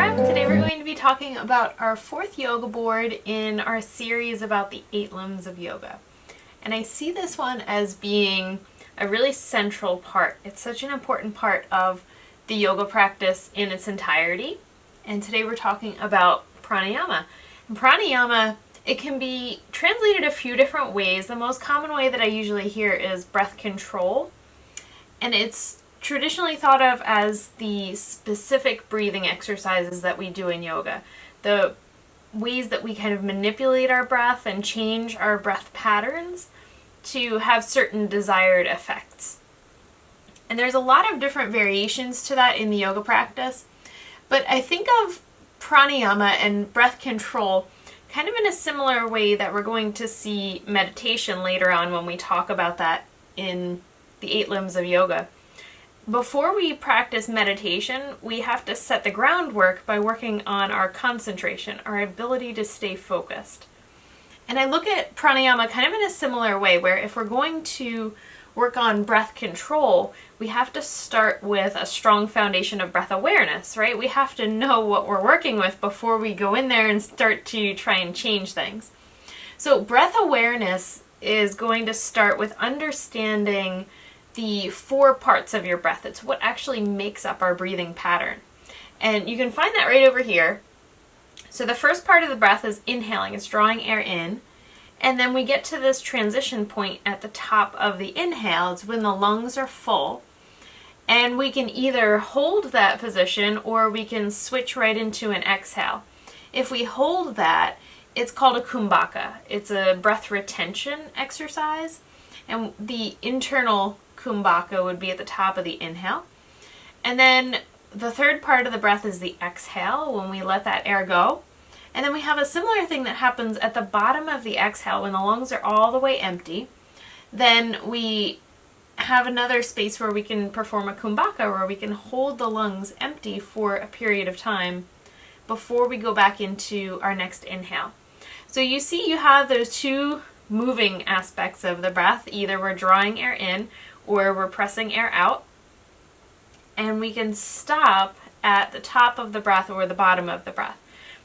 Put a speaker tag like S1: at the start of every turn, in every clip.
S1: Laura. Today we're going to be talking about our fourth yoga board in our series about the 8 limbs of yoga. And I see this one as being a really central part. It's such an important part of the yoga practice in its entirety. And today we're talking about pranayama. And pranayama, it can be translated a few different ways. The most common way that I usually hear is breath control. And it's traditionally thought of as the specific breathing exercises that we do in yoga. The ways that we kind of manipulate our breath and change our breath patterns to have certain desired effects. And there's a lot of different variations to that in the yoga practice, but I think of pranayama and breath control kind of in a similar way that we're going to see meditation later on when we talk about that in the 8 limbs of yoga. Before we practice meditation, we have to set the groundwork by working on our concentration, our ability to stay focused. And I look at pranayama kind of in a similar way, where if we're going to work on breath control, we have to start with a strong foundation of breath awareness, right? We have to know what we're working with before we go in there and start to try and change things. So breath awareness is going to start with understanding the 4 parts of your breath. It's what actually makes up our breathing pattern. And you can find that right over here. So the first part of the breath is inhaling. It's drawing air in. And then we get to this transition point at the top of the inhale. It's when the lungs are full. And we can either hold that position or we can switch right into an exhale. If we hold that, it's called a kumbhaka. It's a breath retention exercise. And the internal kumbhaka would be at the top of the inhale. And then the third part of the breath is the exhale, when we let that air go. And then we have a similar thing that happens at the bottom of the exhale when the lungs are all the way empty. Then we have another space where we can perform a kumbhaka, where we can hold the lungs empty for a period of time before we go back into our next inhale. So you see you have those 2 moving aspects of the breath. Either we're drawing air in or we're pressing air out. And we can stop at the top of the breath or the bottom of the breath.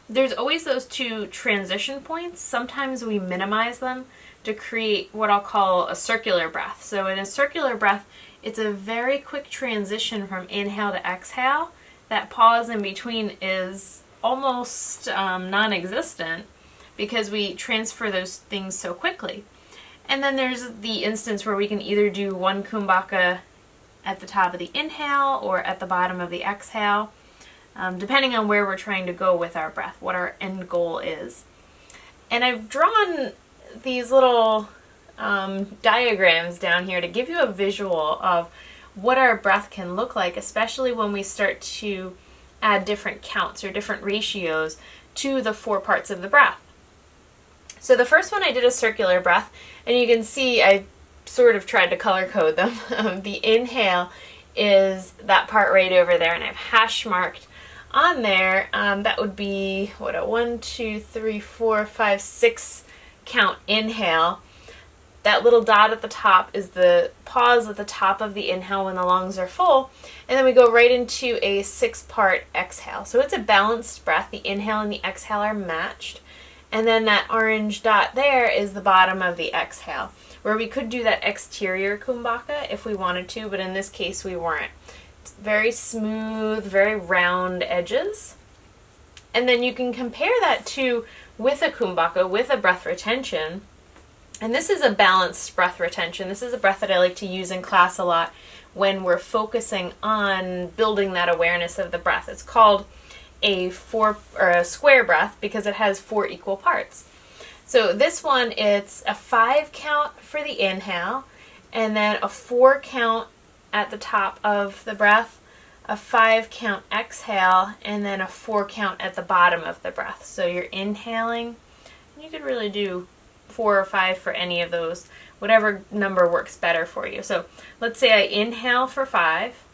S1: There's always those 2 transition points. Sometimes we minimize them to create what I'll call a circular breath. So in a circular breath, it's a very quick transition from inhale to exhale. That pause in between is almost non-existent because we transfer those things so quickly. And then there's the instance where we can either do 1 kumbhaka at the top of the inhale or at the bottom of the exhale, depending on where we're trying to go with our breath, what our end goal is. And I've drawn these little diagrams down here to give you a visual of what our breath can look like, especially when we start to add different counts or different ratios to the 4 parts of the breath. So the first one I did a circular breath, and you can see I sort of tried to color code them. The inhale is that part right over there, and I've hash marked on there. That would be, a 1, 2, 3, 4, 5, 6 count inhale. That little dot at the top is the pause at the top of the inhale when the lungs are full, and then we go right into a 6-part exhale. So it's a balanced breath. The inhale and the exhale are matched. And then that orange dot there is the bottom of the exhale, where we could do that exterior kumbhaka if we wanted to, but in this case we weren't. It's very smooth, very round edges. And then you can compare that to with a kumbhaka, with a breath retention. And this is a balanced breath retention. This is a breath that I like to use in class a lot when we're focusing on building that awareness of the breath. It's called a square breath because it has 4 equal parts. So this one, it's a 5 count for the inhale, and then a 4 count at the top of the breath, a 5 count exhale, and then a 4 count at the bottom of the breath. So you're inhaling, you could really do 4 or 5 for any of those, whatever number works better for you. So let's say I inhale for 5,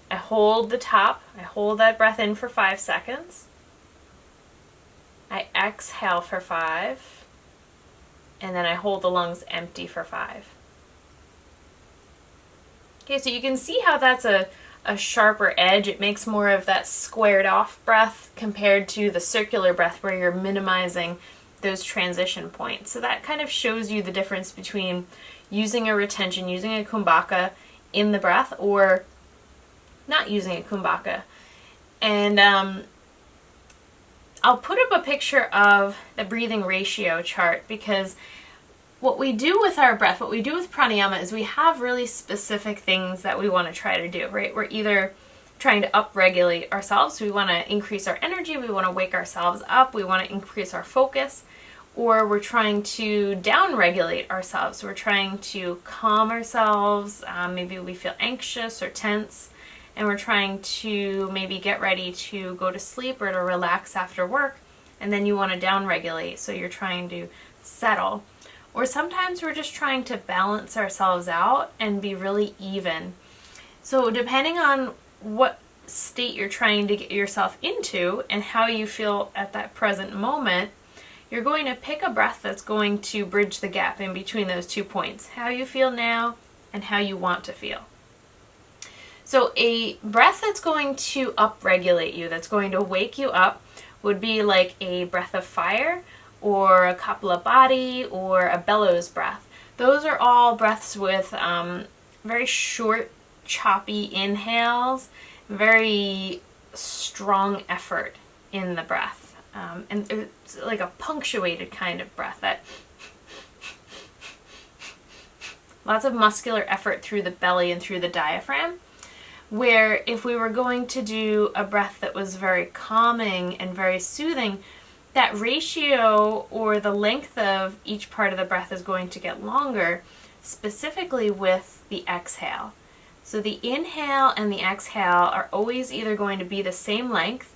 S1: I hold the top, I hold that breath in for 5 seconds, I exhale for 5, and then I hold the lungs empty for 5. Okay, so you can see how that's a a sharper edge. It makes more of that squared off breath compared to the circular breath where you're minimizing those transition points. So that kind of shows you the difference between using a retention, using a kumbhaka in the breath, or not using a kumbhaka. And I'll put up a picture of the breathing ratio chart, because what we do with our breath, what we do with pranayama, is we have really specific things that we want to try to do, right? We're either trying to upregulate ourselves, we want to increase our energy, we want to wake ourselves up, we want to increase our focus, or we're trying to downregulate ourselves. We're trying to calm ourselves, maybe we feel anxious or tense, and we're trying to maybe get ready to go to sleep or to relax after work, and then you want to downregulate, so you're trying to settle. Or sometimes we're just trying to balance ourselves out and be really even. So depending on what state you're trying to get yourself into and how you feel at that present moment, you're going to pick a breath that's going to bridge the gap in between those 2 points, how you feel now and how you want to feel. So a breath that's going to upregulate you, that's going to wake you up, would be like a breath of fire, or a kapalabhati, or a bellows breath. Those are all breaths with very short, choppy inhales, very strong effort in the breath. And it's like a punctuated kind of breath, that lots of muscular effort through the belly and through the diaphragm. Where if we were going to do a breath that was very calming and very soothing, that ratio or the length of each part of the breath is going to get longer, specifically with the exhale. So the inhale and the exhale are always either going to be the same length,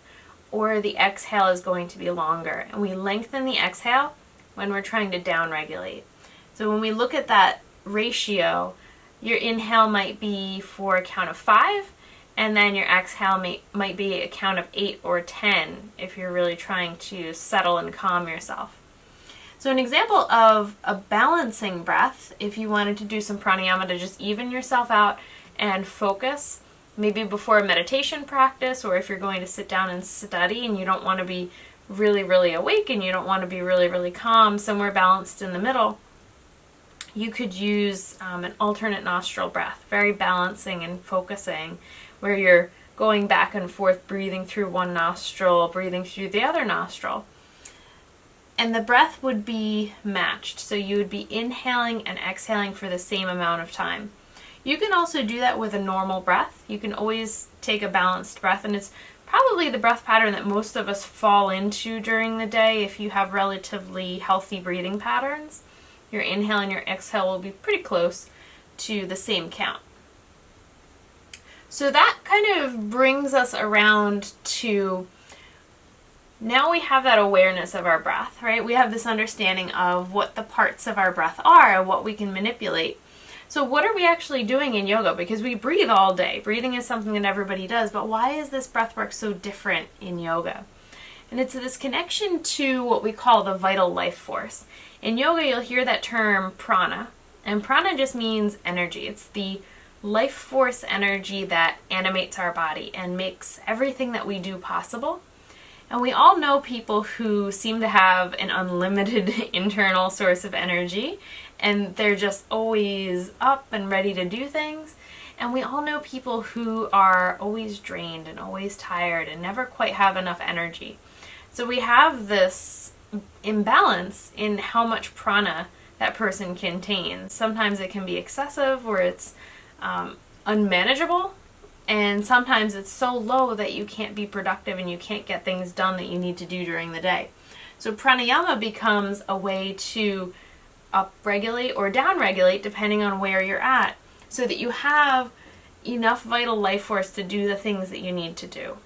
S1: or the exhale is going to be longer. And we lengthen the exhale when we're trying to downregulate. So when we look at that ratio, your inhale might be for a count of 5, and then your exhale might be a count of 8 or 10 if you're really trying to settle and calm yourself. So an example of a balancing breath, if you wanted to do some pranayama to just even yourself out and focus, maybe before a meditation practice, or if you're going to sit down and study and you don't want to be really, really awake and you don't want to be really, really calm, somewhere balanced in the middle, you could use an alternate nostril breath, very balancing and focusing, where you're going back and forth, breathing through one nostril, breathing through the other nostril. And the breath would be matched, so you would be inhaling and exhaling for the same amount of time. You can also do that with a normal breath. You can always take a balanced breath, and it's probably the breath pattern that most of us fall into during the day if you have relatively healthy breathing patterns. Your inhale and your exhale will be pretty close to the same count. So that kind of brings us around to, now we have that awareness of our breath, right? We have this understanding of what the parts of our breath are and what we can manipulate. So what are we actually doing in yoga? Because we breathe all day. Breathing is something that everybody does, but why is this breath work so different in yoga? And it's this connection to what we call the vital life force. In yoga, you'll hear that term prana, and prana just means energy. It's the life force energy that animates our body and makes everything that we do possible. And we all know people who seem to have an unlimited internal source of energy, and they're just always up and ready to do things. And we all know people who are always drained and always tired and never quite have enough energy. So we have this imbalance in how much prana that person contains. Sometimes it can be excessive, or it's unmanageable, and sometimes it's so low that you can't be productive and you can't get things done that you need to do during the day. So pranayama becomes a way to upregulate or downregulate depending on where you're at, so that you have enough vital life force to do the things that you need to do.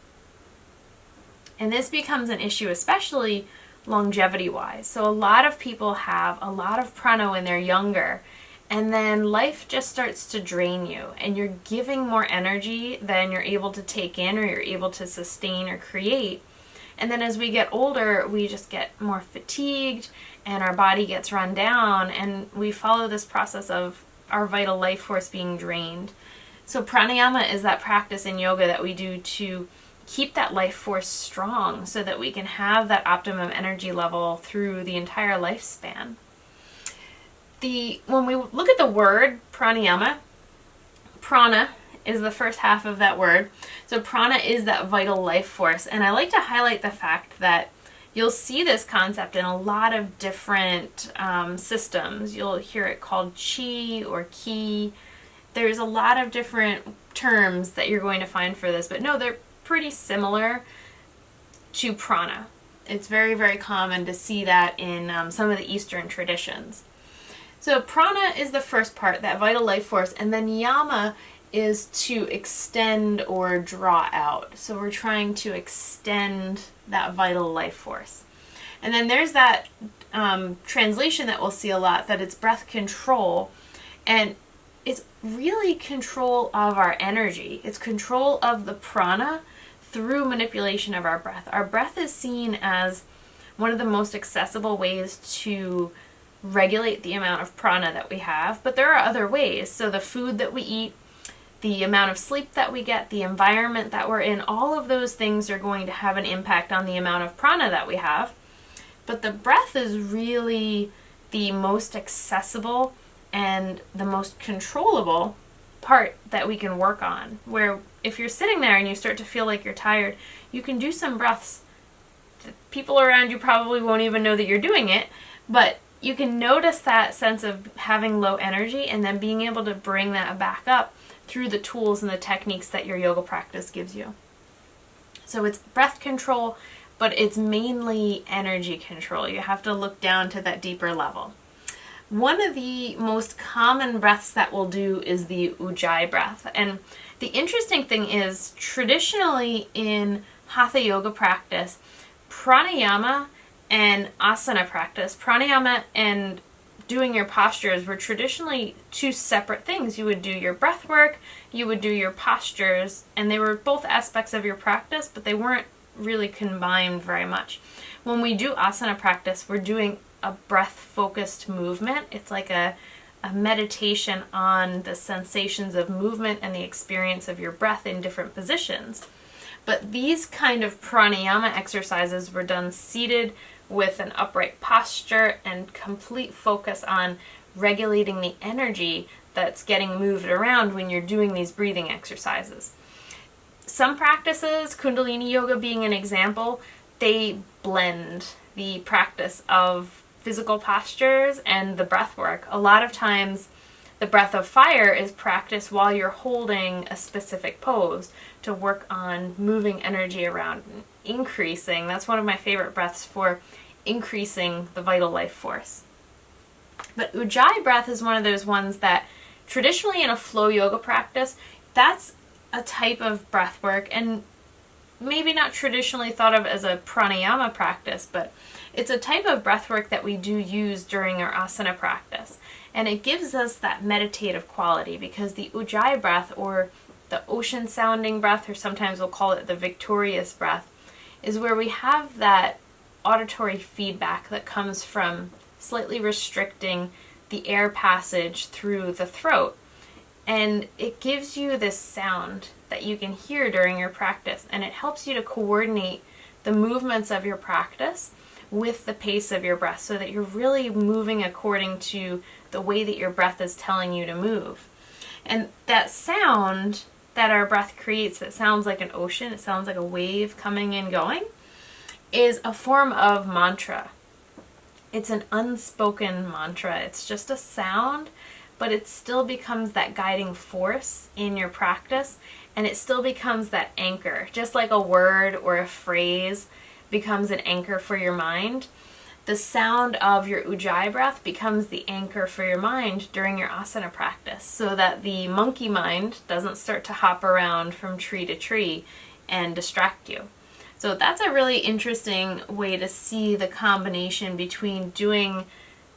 S1: And this becomes an issue especially longevity-wise. So a lot of people have a lot of prana when they're younger, and then life just starts to drain you, and you're giving more energy than you're able to take in, or you're able to sustain or create. And then as we get older, we just get more fatigued, and our body gets run down, and we follow this process of our vital life force being drained. So pranayama is that practice in yoga that we do to keep that life force strong so that we can have that optimum energy level through the entire lifespan. When we look at the word pranayama, prana is the first half of that word. So prana is that vital life force. And I like to highlight the fact that you'll see this concept in a lot of different systems. You'll hear it called chi or ki. There's a lot of different terms that you're going to find for this, but no, they're pretty similar to prana. It's very, very common to see that in some of the Eastern traditions. So prana is the first part, that vital life force, and then yama is to extend or draw out. So we're trying to extend that vital life force. And then there's that translation that we'll see a lot, that it's breath control. And it's really control of our energy. It's control of the prana through manipulation of our breath. Our breath is seen as one of the most accessible ways to regulate the amount of prana that we have, but there are other ways. So the food that we eat, the amount of sleep that we get, the environment that we're in, all of those things are going to have an impact on the amount of prana that we have. But the breath is really the most accessible and the most controllable part that we can work on. Where if you're sitting there and you start to feel like you're tired, you can do some breaths. People around you probably won't even know that you're doing it, but you can notice that sense of having low energy and then being able to bring that back up through the tools and the techniques that your yoga practice gives you. So it's breath control, but it's mainly energy control. You have to look down to that deeper level. One of the most common breaths that we'll do is the ujjayi breath. And the interesting thing is, traditionally in hatha yoga practice, pranayama and asana practice, pranayama and doing your postures were traditionally two separate things. You would do your breath work, you would do your postures, and they were both aspects of your practice, but they weren't really combined very much. When we do asana practice, we're doing a breath-focused movement. It's like a meditation on the sensations of movement and the experience of your breath in different positions. But these kind of pranayama exercises were done seated with an upright posture and complete focus on regulating the energy that's getting moved around when you're doing these breathing exercises. Some practices, Kundalini yoga being an example, they blend the practice of physical postures and the breath work. A lot of times the breath of fire is practiced while you're holding a specific pose to work on moving energy around and increasing. That's one of my favorite breaths for increasing the vital life force. But ujjayi breath is one of those ones that traditionally in a flow yoga practice, that's a type of breath work, and maybe not traditionally thought of as a pranayama practice, but it's a type of breath work that we do use during our asana practice. And it gives us that meditative quality, because the ujjayi breath, or the ocean sounding breath, or sometimes we'll call it the victorious breath, is where we have that auditory feedback that comes from slightly restricting the air passage through the throat. And it gives you this sound that you can hear during your practice, and it helps you to coordinate the movements of your practice with the pace of your breath, so that you're really moving according to the way that your breath is telling you to move. And that sound that our breath creates, that sounds like an ocean, it sounds like a wave coming and going, is a form of mantra. It's an unspoken mantra. It's just a sound, but it still becomes that guiding force in your practice, and it still becomes that anchor. Just like a word or a phrase becomes an anchor for your mind, the sound of your ujjayi breath becomes the anchor for your mind during your asana practice, so that the monkey mind doesn't start to hop around from tree to tree and distract you. So that's a really interesting way to see the combination between doing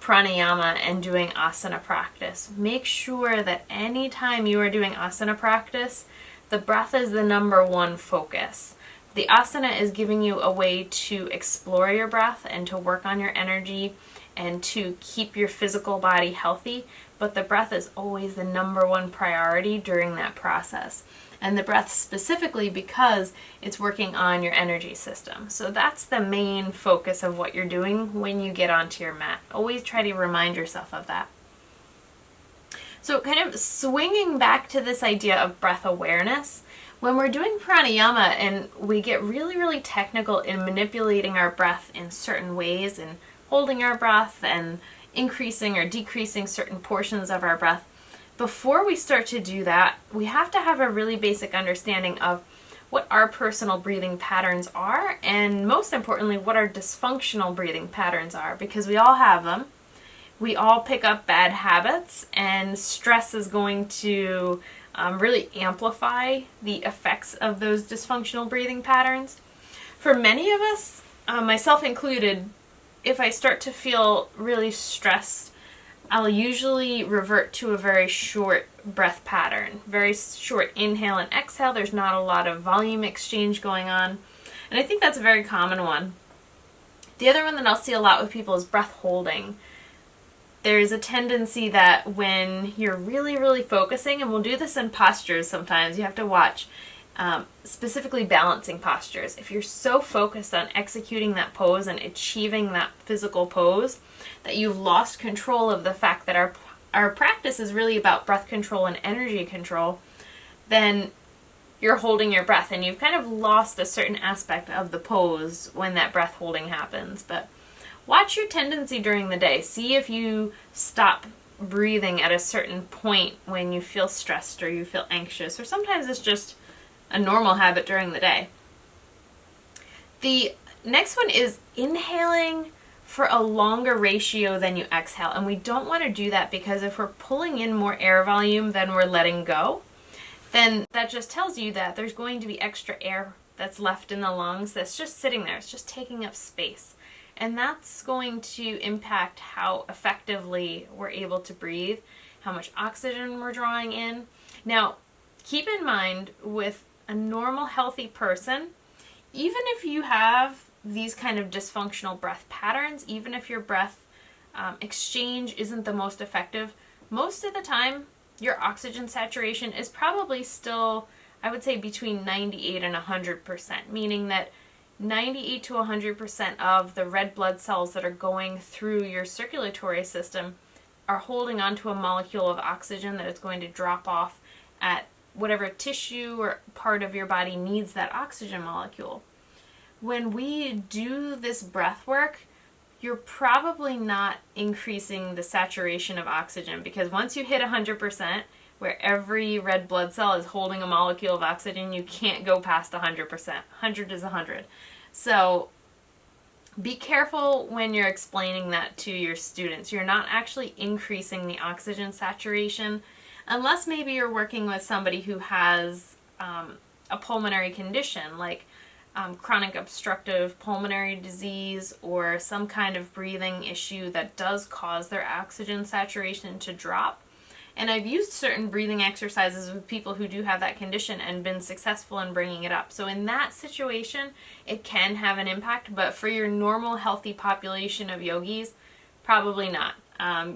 S1: pranayama and doing asana practice. Make sure that anytime you are doing asana practice, the breath is the number one focus. The asana is giving you a way to explore your breath and to work on your energy and to keep your physical body healthy, but the breath is always the number one priority during that process. And the breath specifically because it's working on your energy system. So that's the main focus of what you're doing when you get onto your mat. Always try to remind yourself of that. So kind of swinging back to this idea of breath awareness, when we're doing pranayama and we get really, really technical in manipulating our breath in certain ways and holding our breath and increasing or decreasing certain portions of our breath, before we start to do that, we have to have a really basic understanding of what our personal breathing patterns are, and most importantly, what our dysfunctional breathing patterns are, because we all have them. We all pick up bad habits, and stress is going to really amplify the effects of those dysfunctional breathing patterns. For many of us, myself included, if I start to feel really stressed, I'll usually revert to a very short breath pattern. Very short inhale and exhale. There's not a lot of volume exchange going on. And I think that's a very common one. The other one that I'll see a lot with people is breath holding. There's a tendency that when you're really, really focusing, and we'll do this in postures sometimes, you have to watch, specifically balancing postures. If you're so focused on executing that pose and achieving that physical pose that you've lost control of the fact that our practice is really about breath control and energy control, then you're holding your breath and you've kind of lost a certain aspect of the pose when that breath holding happens. But watch your tendency during the day. See if you stop breathing at a certain point when you feel stressed or you feel anxious, or sometimes it's just a normal habit during the day. The next one is inhaling for a longer ratio than you exhale. And we don't want to do that because if we're pulling in more air volume than we're letting go, then that just tells you that there's going to be extra air that's left in the lungs that's just sitting there. It's just taking up space. And that's going to impact how effectively we're able to breathe, how much oxygen we're drawing in. Now, keep in mind with a normal, healthy person, even if you have these kind of dysfunctional breath patterns, even if your breath exchange isn't the most effective, most of the time your oxygen saturation is probably still, I would say, between 98 and 100%, meaning that 98 to 100% of the red blood cells that are going through your circulatory system are holding onto a molecule of oxygen that is going to drop off at whatever tissue or part of your body needs that oxygen molecule. When we do this breath work, you're probably not increasing the saturation of oxygen, because once you hit 100%, where every red blood cell is holding a molecule of oxygen, you can't go past 100%. 100 is 100. So be careful when you're explaining that to your students. You're not actually increasing the oxygen saturation, unless maybe you're working with somebody who has a pulmonary condition like chronic obstructive pulmonary disease or some kind of breathing issue that does cause their oxygen saturation to drop. And I've used certain breathing exercises with people who do have that condition and been successful in bringing it up. So in that situation, it can have an impact, but for your normal healthy population of yogis, probably not.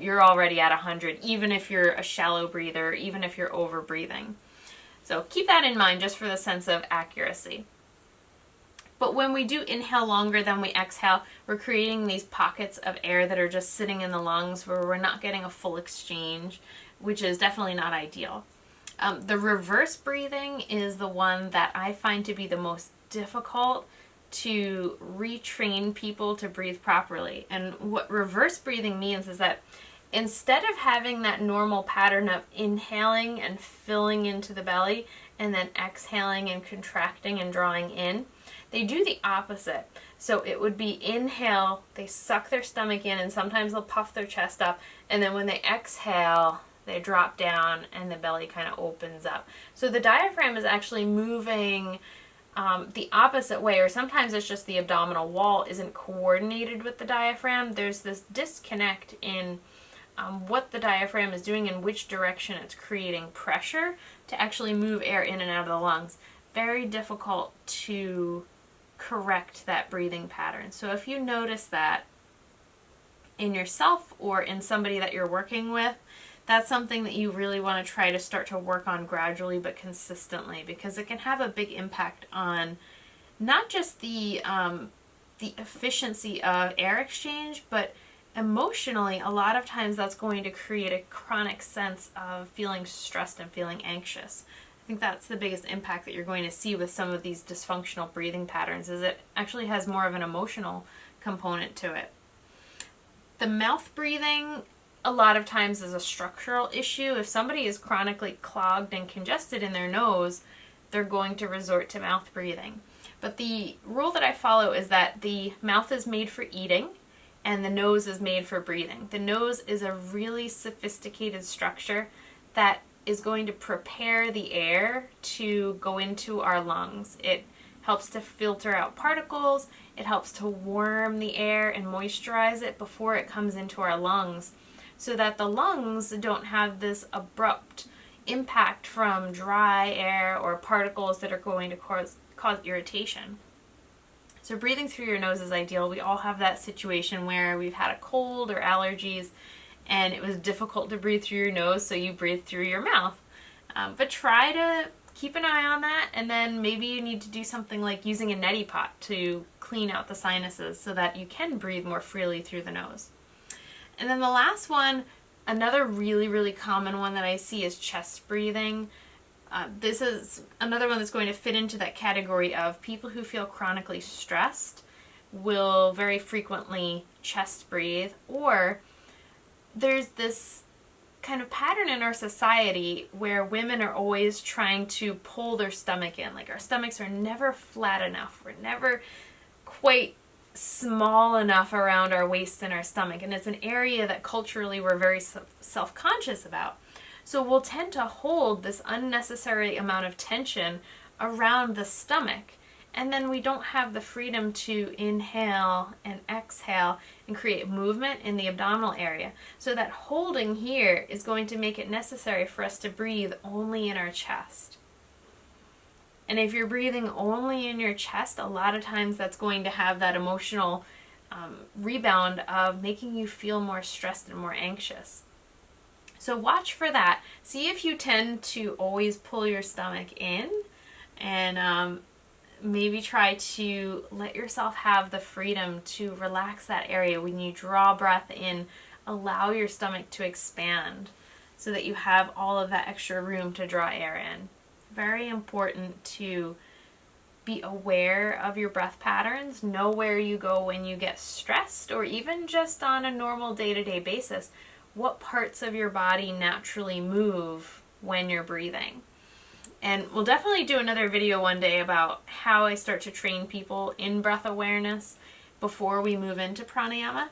S1: You're already at 100, even if you're a shallow breather, even if you're over breathing. So keep that in mind just for the sense of accuracy. But when we do inhale longer than we exhale, we're creating these pockets of air that are just sitting in the lungs where we're not getting a full exchange, which is definitely not ideal. The reverse breathing is the one that I find to be the most difficult to retrain people to breathe properly. And what reverse breathing means is that instead of having that normal pattern of inhaling and filling into the belly and then exhaling and contracting and drawing in, they do the opposite. So it would be inhale, they suck their stomach in, and sometimes they'll puff their chest up, and then when they exhale, they drop down and the belly kind of opens up. So the diaphragm is actually moving the opposite way, or sometimes it's just the abdominal wall isn't coordinated with the diaphragm. There's this disconnect in what the diaphragm is doing and which direction it's creating pressure to actually move air in and out of the lungs. Very difficult to correct that breathing pattern. So if you notice that in yourself or in somebody that you're working with, that's something that you really want to try to start to work on gradually but consistently, because it can have a big impact on not just the efficiency of air exchange, but emotionally, a lot of times that's going to create a chronic sense of feeling stressed and feeling anxious. I think that's the biggest impact that you're going to see with some of these dysfunctional breathing patterns, is it actually has more of an emotional component to it. The mouth breathing a lot of times is a structural issue. If somebody is chronically clogged and congested in their nose, they're going to resort to mouth breathing. But the rule that I follow is that the mouth is made for eating and the nose is made for breathing. The nose is a really sophisticated structure that is going to prepare the air to go into our lungs. It helps to filter out particles, it helps to warm the air and moisturize it before it comes into our lungs, so that the lungs don't have this abrupt impact from dry air or particles that are going to cause irritation. So breathing through your nose is ideal. We all have that situation where we've had a cold or allergies and it was difficult to breathe through your nose, so you breathe through your mouth. But try to keep an eye on that, and then maybe you need to do something like using a neti pot to clean out the sinuses so that you can breathe more freely through the nose. And then the last one, another really, really common one that I see is chest breathing. This is another one that's going to fit into that category of people who feel chronically stressed will very frequently chest breathe, or there's this kind of pattern in our society where women are always trying to pull their stomach in. Like, our stomachs are never flat enough. We're never quite small enough around our waist and our stomach. And it's an area that culturally we're very self-conscious about. So we'll tend to hold this unnecessary amount of tension around the stomach. And then we don't have the freedom to inhale and exhale and create movement in the abdominal area. So that holding here is going to make it necessary for us to breathe only in our chest. And if you're breathing only in your chest, a lot of times that's going to have that emotional rebound of making you feel more stressed and more anxious. So watch for that. See if you tend to always pull your stomach in, and maybe try to let yourself have the freedom to relax that area. When you draw breath in, allow your stomach to expand so that you have all of that extra room to draw air in. Very important to be aware of your breath patterns, know where you go when you get stressed, or even just on a normal day-to-day basis, what parts of your body naturally move when you're breathing. And we'll definitely do another video one day about how I start to train people in breath awareness before we move into pranayama.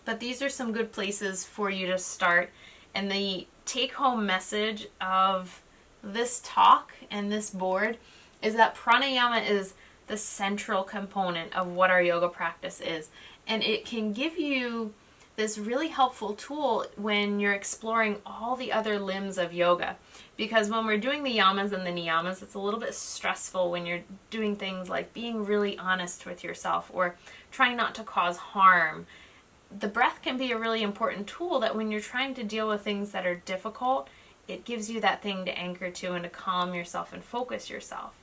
S1: But these are some good places for you to start. And the take-home message of this talk and this board is that pranayama is the central component of what our yoga practice is. And it can give you this really helpful tool when you're exploring all the other limbs of yoga. Because when we're doing the yamas and the niyamas, it's a little bit stressful when you're doing things like being really honest with yourself or trying not to cause harm. The breath can be a really important tool that when you're trying to deal with things that are difficult, it gives you that thing to anchor to and to calm yourself and focus yourself.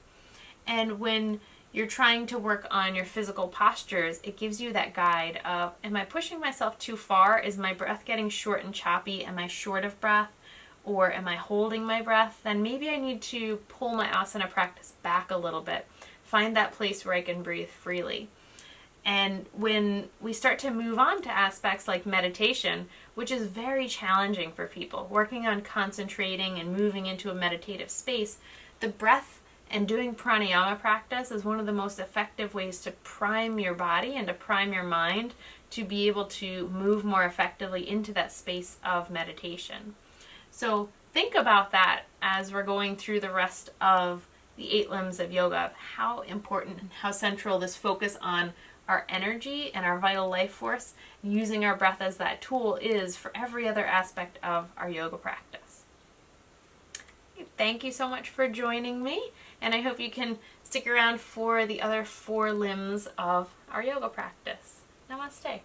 S1: And when you're trying to work on your physical postures, it gives you that guide of, am I pushing myself too far? Is my breath getting short and choppy? Am I short of breath? Or am I holding my breath? Then maybe I need to pull my asana practice back a little bit. Find that place where I can breathe freely. And when we start to move on to aspects like meditation, which is very challenging for people, working on concentrating and moving into a meditative space, the breath and doing pranayama practice is one of the most effective ways to prime your body and to prime your mind to be able to move more effectively into that space of meditation. So think about that as we're going through the rest of the 8 limbs of yoga, how important and how central this focus on our energy and our vital life force, using our breath as that tool, is for every other aspect of our yoga practice. Thank you so much for joining me, and I hope you can stick around for the other 4 limbs of our yoga practice. Namaste.